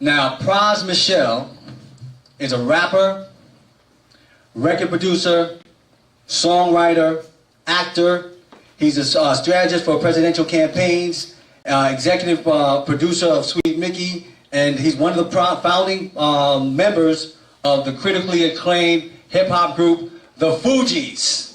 Now, Pras Michel is a rapper, record producer, songwriter, actor. He's a strategist for presidential campaigns, executive producer of Sweet Mickey, and he's one of the founding members of the critically acclaimed hip-hop group, The Fugees.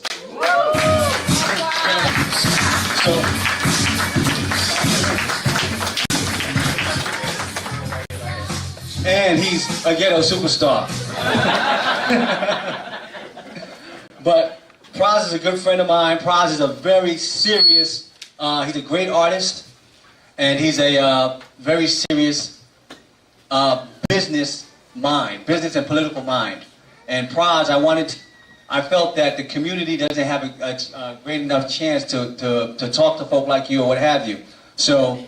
And he's a ghetto superstar. But Pras is a good friend of mine. Pras is a very serious, he's a great artist, and he's a very serious business and political mind. And Pras, I felt that the community doesn't have a great enough chance to talk to folk like you or what have you. So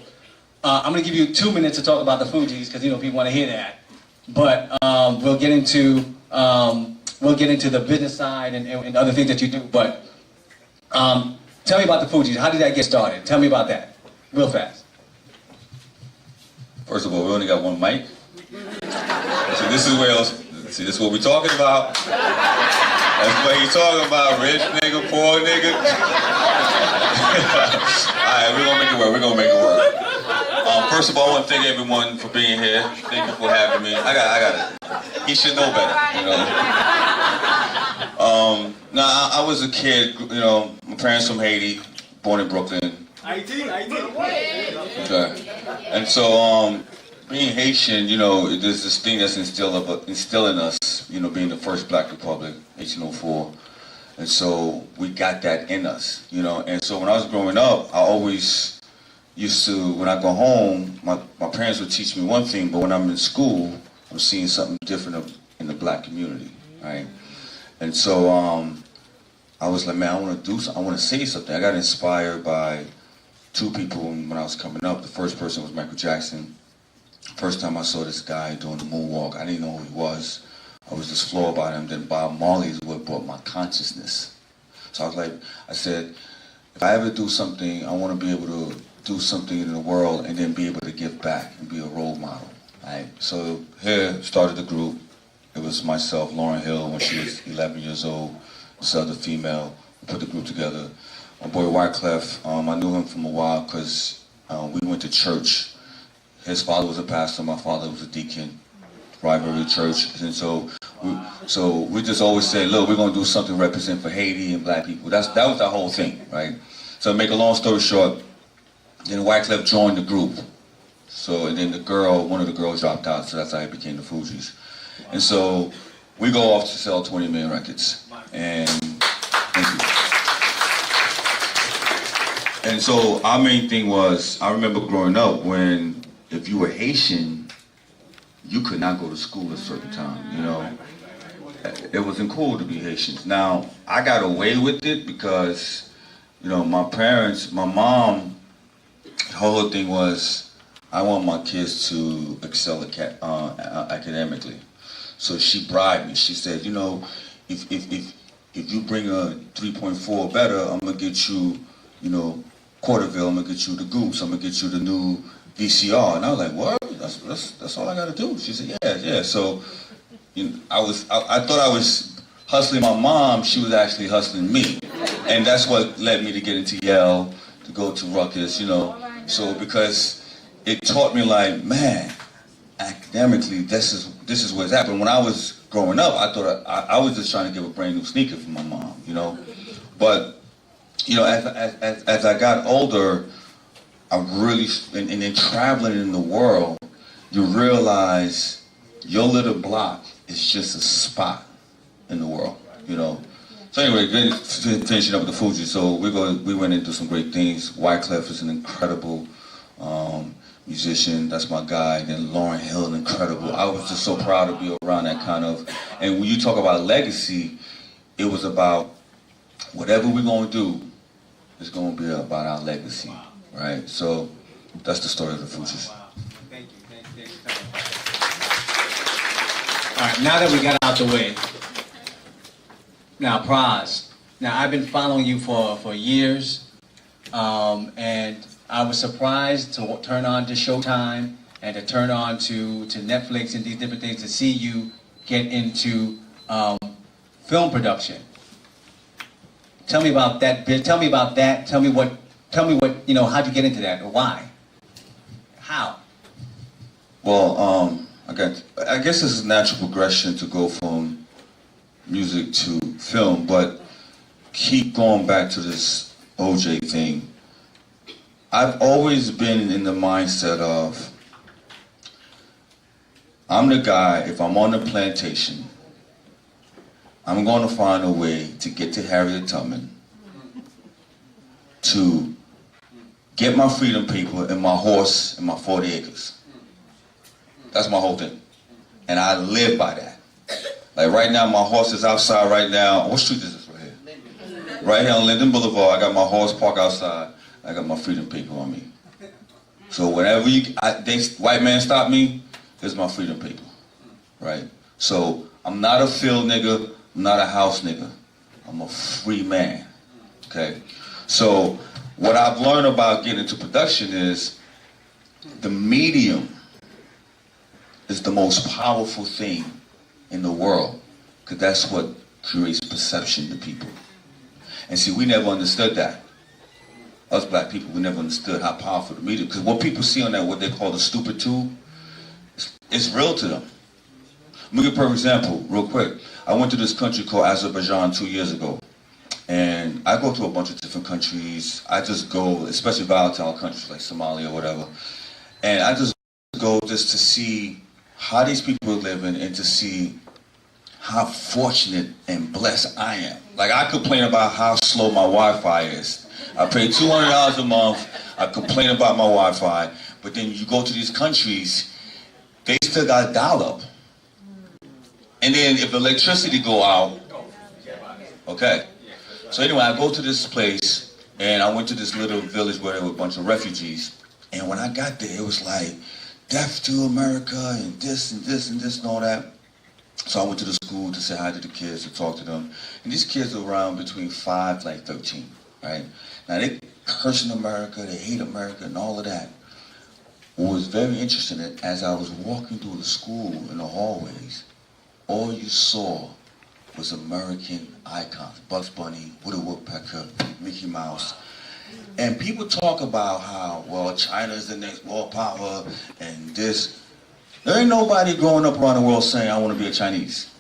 I'm going to give you 2 minutes to talk about the Fugees because people want to hear that. But we'll get into the business side and other things that you do. But tell me about the Fugees. How did that get started? Tell me about that, real fast. First of all, we only got one mic. So this is this is what we're talking about. That's what you're talking about, rich nigga, poor nigga. Alright, we're gonna make it work. First of all, I want to thank everyone for being here. Thank you for having me. I got it. He should know better, Now, I was a kid, my parents from Haiti, born in Brooklyn. Haiti. Okay. And so, being Haitian, there's this thing that's instilling us, being the first Black Republic, 1804. And so we got that in us, And so when I was growing up, I always used to, when I go home, my parents would teach me one thing, but when I'm in school, I'm seeing something different in the Black community, right? And so I was like, man, I want to say something. I got inspired by two people when I was coming up. The first person was Michael Jackson. First time I saw this guy doing the moonwalk, I didn't know who he was. I was just floored by him. Then Bob Marley is what brought my consciousness. So I said, if I ever do something, I want to be able to do something in the world and then be able to give back and be a role model. Right? So here started the group. It was myself, Lauryn Hill, when she was 11 years old, this other female. We put the group together. My boy Wyclef, I knew him from a while because we went to church. His father was a pastor, my father was a deacon, Rivalry Church. And so we just always said, look, we're going to do something to represent for Haiti and Black people. That was the whole thing, right? So to make a long story short, then Wyclef joined the group. So, and then one of the girls dropped out, so that's how it became the Fugees. And so we go off to sell 20 million records. And thank you. And so our main thing was, I remember growing up when, if you were Haitian, you could not go to school at a certain time, It wasn't cool to be Haitian. Now, I got away with it because, my parents, my mom, her whole thing was, I want my kids to excel academically. So she bribed me. She said, if you bring a 3.4 better, I'm gonna get you, Quarterville, I'm gonna get you the Goose, I'm gonna get you the new VCR. And I was like, what? That's all I gotta do. She said, yeah. So, I thought I was hustling my mom. She was actually hustling me, and that's what led me to get into Yale, to go to Rutgers, So because it taught me, like, man, academically, this is where it's at. But when I was growing up, I thought I was just trying to give a brand new sneaker for my mom, But as I got older, I really, and then traveling in the world, you realize your little block is just a spot in the world, So anyway, finishing up with the Fugees. So we went into some great things. Wyclef is an incredible musician. That's my guy. And then Lauryn Hill, incredible. I was just so proud to be around that kind of. And when you talk about legacy, it was about whatever we're going to do, it's going to be about our legacy, right? So that's the story of the Fugees. Thank you. All right, now that we got out the way. Now, Pras. Now, I've been following you for years, and I was surprised to turn on to Showtime and to turn on to Netflix and these different things to see you get into film production. Tell me about that. Tell me about that. Tell me what. How'd you get into that, or why? How? Well, I guess it's a natural progression to go from music to film, but keep going back to this OJ thing. I've always been in the mindset of, I'm the guy, if I'm on the plantation, I'm going to find a way to get to Harriet Tubman, to get my freedom paper and my horse and my 40 acres. That's my whole thing. And I live by that. Like right now, my horse is outside right now. What street is this right here? Right here on Linden Boulevard, I got my horse parked outside. I got my freedom paper on me. So whenever white man stop me, here's my freedom paper, right? So I'm not a field nigga, I'm not a house nigga. I'm a free man, okay? So what I've learned about getting into production is the medium is the most powerful thing in the world, because that's what creates perception to people. And see, we never understood that. Us black people, we never understood how powerful the media, because what people see on that, what they call the stupid tube, it's real to them. Let me give a perfect example, real quick. I went to this country called Azerbaijan 2 years ago. And I go to a bunch of different countries. I just go, especially volatile countries like Somalia or whatever. And I just go just to see how these people are living and to see how fortunate and blessed I am. Like, I complain about how slow my Wi-Fi is. I pay $200 a month. I complain about my Wi-Fi. But then you go to these countries, they still got dial-up. And then if the electricity go out, okay. So anyway, I go to this place, and I went to this little village where there were a bunch of refugees. And when I got there, it was like, death to America, and this, and this, and this, and all that. So I went to the school to say hi to the kids, to talk to them. And these kids are around between 5 to like 13, right? Now they cursing America, they hate America, and all of that. What was very interesting, as I was walking through the school in the hallways, all you saw was American icons. Bugs Bunny, Woody Woodpecker, Mickey Mouse. And people talk about how, well, China is the next world power and this. There ain't nobody growing up around the world saying, I want to be a Chinese,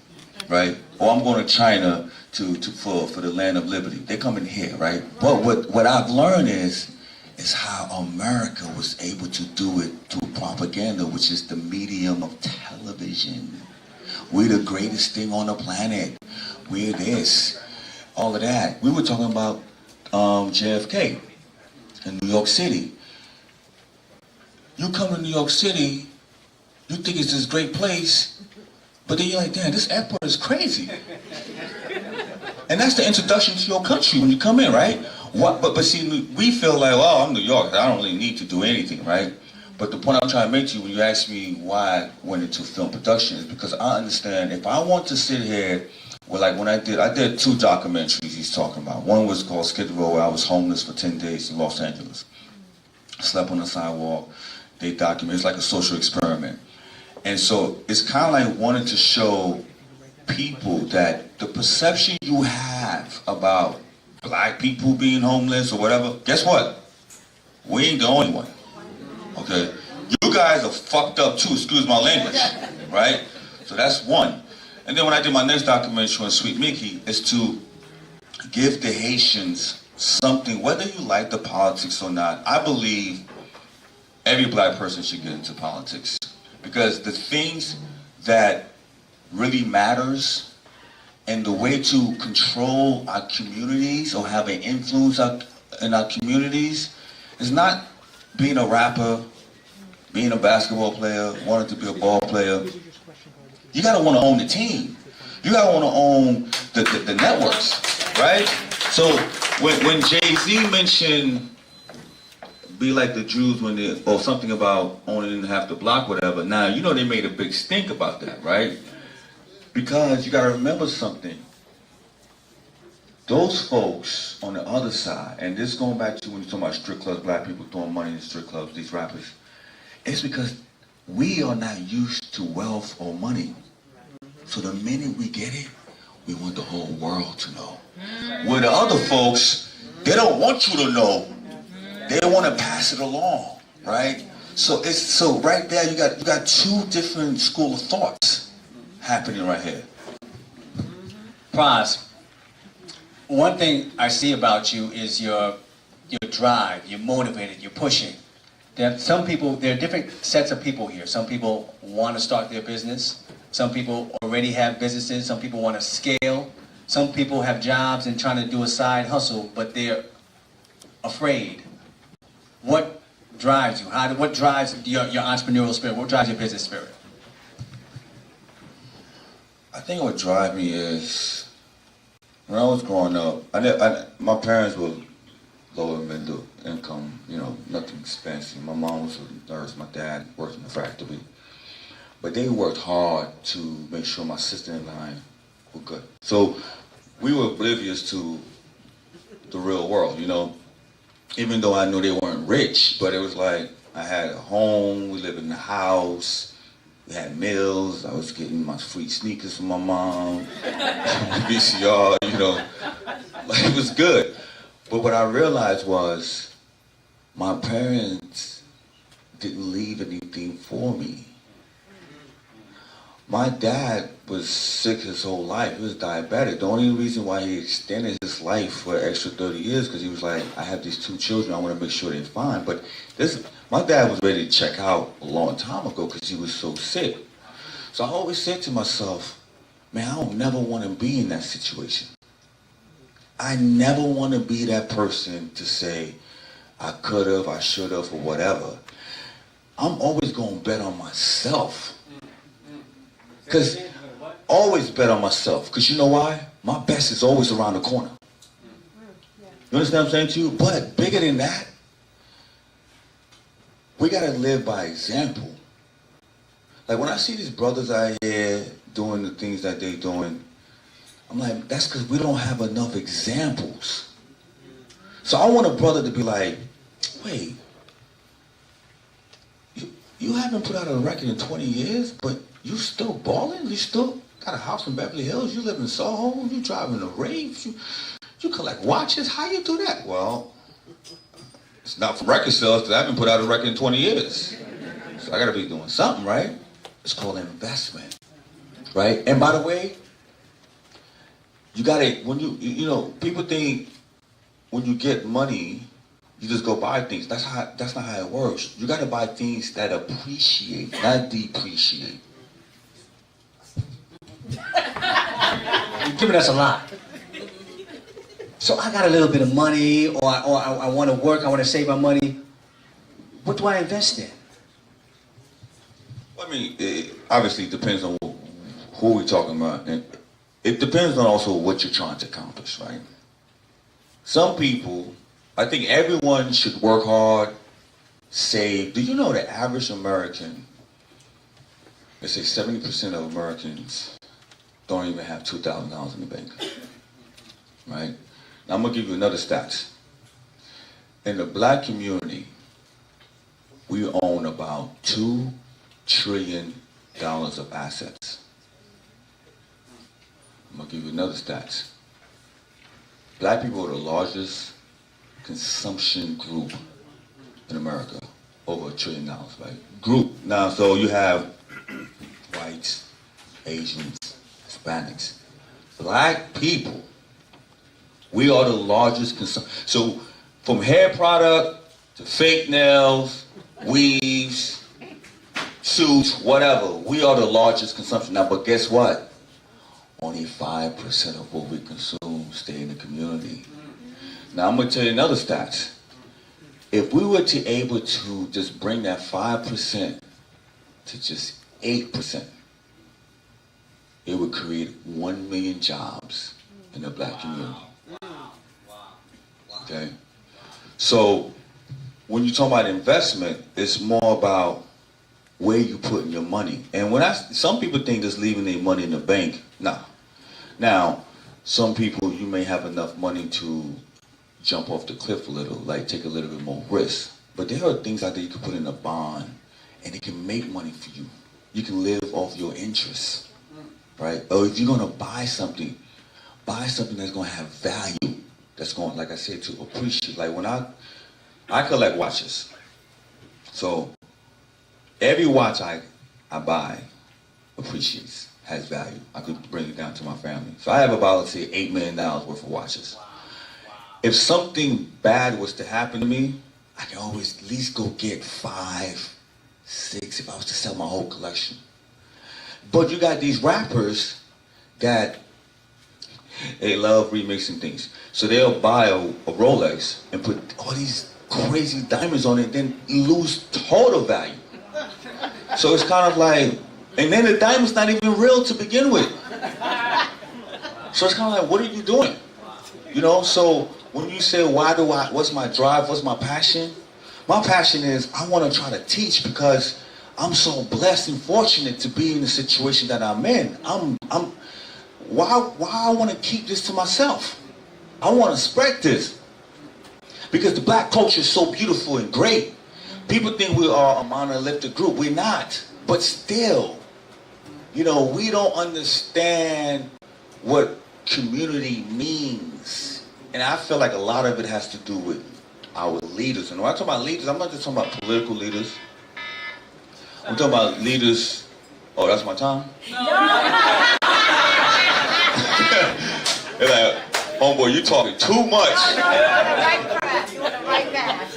right? Or I'm going to China for the land of liberty. They're coming here, right? But what I've learned is how America was able to do it through propaganda, which is the medium of television. We're the greatest thing on the planet. We're this, all of that. We were talking about JFK in New York City. You come to New York City, you think it's this great place, but then you're like, damn, this airport is crazy. And that's the introduction to your country when you come in, right? But see, we feel like, well, I'm New York, I don't really need to do anything, right? But the point I'm trying to make to you when you ask me why I went into film production is because I understand if I want to sit here, well, like when I did 2 documentaries he's talking about. One was called Skid Row, where I was homeless for 10 days in Los Angeles. Slept on the sidewalk. They document, it's like a social experiment. And so it's kind of like wanting to show people that the perception you have about black people being homeless or whatever, guess what? We ain't the only one. Okay, you guys are fucked up too, excuse my language, right? So that's one. And then when I did my next documentary on Sweet Mickey, is to give the Haitians something, whether you like the politics or not. I believe every black person should get into politics, because the things that really matters and the way to control our communities or have an influence in our communities is not being a rapper, being a basketball player, wanting to be a ball player. You gotta want to own the team. You gotta want to own the networks, right? So when Jay-Z mentioned be like the Jews when they, or something about owning half the block, whatever. Now, you know they made a big stink about that, right? Because you gotta remember something. Those folks on the other side, and this going back to when you're talking about strip clubs, black people throwing money in strip clubs, these rappers, it's because we are not used to wealth or money. So the minute we get it, we want the whole world to know. Where the other folks, they don't want you to know. They want to pass it along, right? So right there you got two different school of thoughts happening right here. Pras, one thing I see about you is your drive. You're motivated. You're pushing. There are different sets of people here. Some people want to start their business. Some people already have businesses. Some people want to scale. Some people have jobs and trying to do a side hustle, but they're afraid. What drives you? What drives your entrepreneurial spirit? What drives your business spirit? I think what drives me is, when I was growing up, my parents were lower middle income, nothing expensive. My mom was a nurse, my dad worked in the factory. But they worked hard to make sure my sister and I were good. So we were oblivious to the real world, Even though I knew they weren't rich, but it was like I had a home, we lived in the house, we had meals, I was getting my free sneakers from my mom, VCR, like it was good. But what I realized was my parents didn't leave anything for me. My dad was sick his whole life. He was diabetic. The only reason why he extended his life for an extra 30 years because he was like, I have these two children, I want to make sure they're fine. But my dad was ready to check out a long time ago because he was so sick. So I always said to myself, man, I don't never want to be in that situation. I never want to be that person to say, I could have, I should have, or whatever. I'm always going to bet on myself. Because always bet on myself. Because you know why? My best is always around the corner. You understand what I'm saying to you? But bigger than that, we got to live by example. Like when I see these brothers out here doing the things that they're doing, I'm like, that's because we don't have enough examples. So I want a brother to be like, wait, you haven't put out a record in 20 years, but you still balling? You still got a house in Beverly Hills? You live in Soho? You driving a rave? You collect watches? How you do that? Well, it's not for record sales because I haven't put out a record in 20 years. So I got to be doing something, right? It's called investment, right? And by the way, you got to, when people think when you get money, you just go buy things. That's not how it works. You got to buy things that appreciate, not depreciate. You're giving us a lot. So I got a little bit of money, or I want to work, I want to save my money. What do I invest in? I mean, it obviously depends on who we're talking about. And it depends on also what you're trying to accomplish, right? Some people, I think everyone should work hard, save. Do you know the average American, they say 70% of Americans don't even have $2,000 in the bank, right? Now I'm gonna give you another stats. In the black community, we own about $2 trillion of assets. I'm gonna give you another stats. Black people are the largest consumption group in America, over $1 trillion, right? Group. Now, so you have whites, Asians, Hispanics. Black people, we are the largest So from hair product to fake nails, weaves, suits, whatever, we are the largest consumption. Now, but guess what? Only 5% of what we consume stay in the community. Now, I'm going to tell you another stat. If we were to able to just bring that 5% to just 8%, it would create 1 million jobs in the black community. Okay? So, when you talk about investment, it's more about where you putting your money. And some people think just leaving their money in the bank. Nah. Now, some people, you may have enough money to jump off the cliff a little, like take a little bit more risk. But there are things out there you can put in a bond and it can make money for you. You can live off your interests, right? Or if you're gonna buy something that's gonna have value, that's going, like I said, to appreciate. Like when I collect watches, so every watch I buy appreciates, has value. I could bring it down to my family. So I have about, let's say, $8 million worth of watches. If something bad was to happen to me, I can always at least go get 5, 6 if I was to sell my whole collection. But you got these rappers that they love remixing things. So they'll buy a Rolex and put all these crazy diamonds on it, then lose total value. So it's kind of like, and then the diamond's not even real to begin with. So it's kind of like, what are you doing? You know, so when you say, what's my drive, what's my passion? My passion is I want to try to teach because I'm so blessed and fortunate to be in the situation that I'm in. Why I want to keep this to myself? I want to spread this. Because the black culture is so beautiful and great. People think we are a monolithic group. We're not. But still, you know, we don't understand what community means. And I feel like a lot of it has to do with our leaders. And when I talk about leaders, I'm not just talking about political leaders. I'm talking about leaders. Oh, that's my time? They're like, homeboy, you talking too much.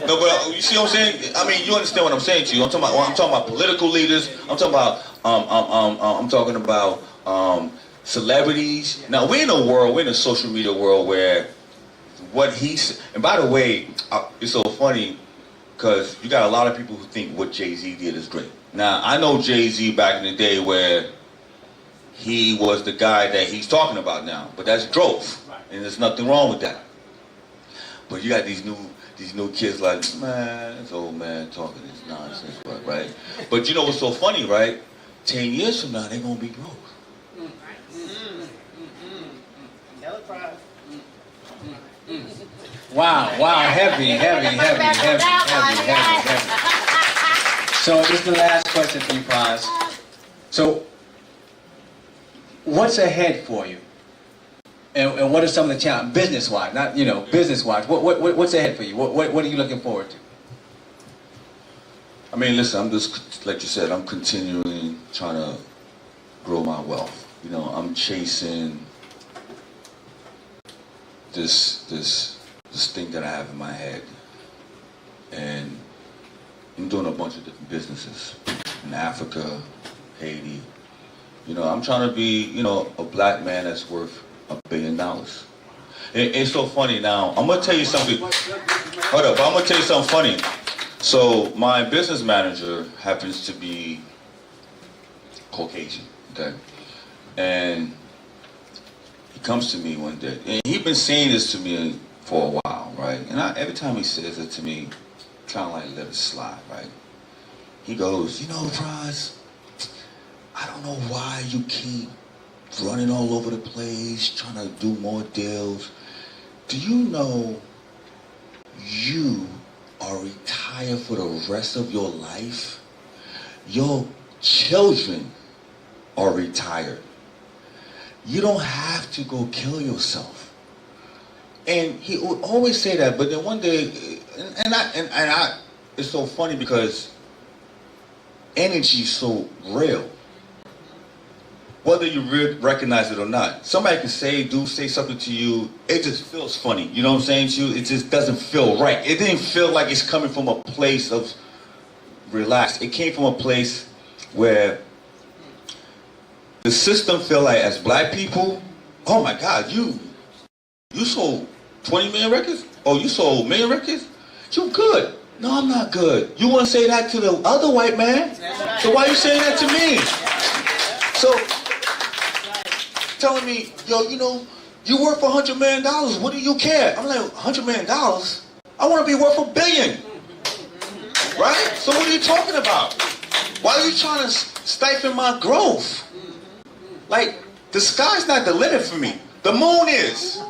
No, but you see what I'm saying? I mean, you understand what I'm saying to you. I'm talking about political leaders. I'm talking about celebrities. Now we're in a social media world where and by the way, it's so funny because you got a lot of people who think what Jay-Z did is great. Now I know Jay-Z back in the day where he was the guy that he's talking about now, but that's growth, and there's nothing wrong with that. But you got these new kids like, man, this old man talking this nonsense, right? But you know what's so funny, right? 10 years from now, they're gonna be broke. Wow, heavy. So this is the last question for you, Pras. So, what's ahead for you? And what are some of the challenges, business-wise, not, you know, business-wise, what's ahead for you? What are you looking forward to? I mean, listen, I'm just, like you said, I'm continually trying to grow my wealth. You know, I'm chasing this thing that I have in my head. And I'm doing a bunch of different businesses in Africa, Haiti. You know, I'm trying to be, you know, a black man that's worth $1 billion. It's so funny now. I'm gonna tell you something. Hold up, I'm gonna tell you something funny. So my business manager happens to be Caucasian, okay? And he comes to me one day, and he's been saying this to me for a while, right? And every time he says it to me, trying to like let it slide, right? He goes, you know, Pras, I don't know why you keep running all over the place, trying to do more deals. Do you know you are retired for the rest of your life? Your children are retired. You don't have to go kill yourself. And he would always say that, but then one day, and I it's so funny because energy is so real. Whether you recognize it or not. Somebody can say something to you, it just feels funny. You know what I'm saying to you? It just doesn't feel right. It didn't feel like it's coming from a place of relaxed. It came from a place where the system feel like as black people, oh my God, you sold 20 million records? Oh, you sold 1 million records? You good. No, I'm not good. You want to say that to the other white man? So why are you saying that to me? So, telling me, yo, you know, you worth $100 million. What do you care? I'm like, $100 million? I want to be worth $1 billion. Right? So what are you talking about? Why are you trying to stifle my growth? Like, the sky's not the limit for me. The moon is.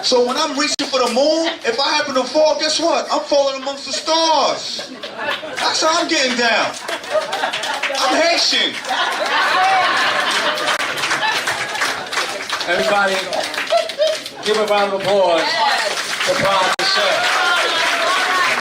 So when I'm reaching for the moon, if I happen to fall, guess what? I'm falling amongst the stars. That's how I'm getting down. I'm Haitian. Everybody, give a round of applause for Pras Michel.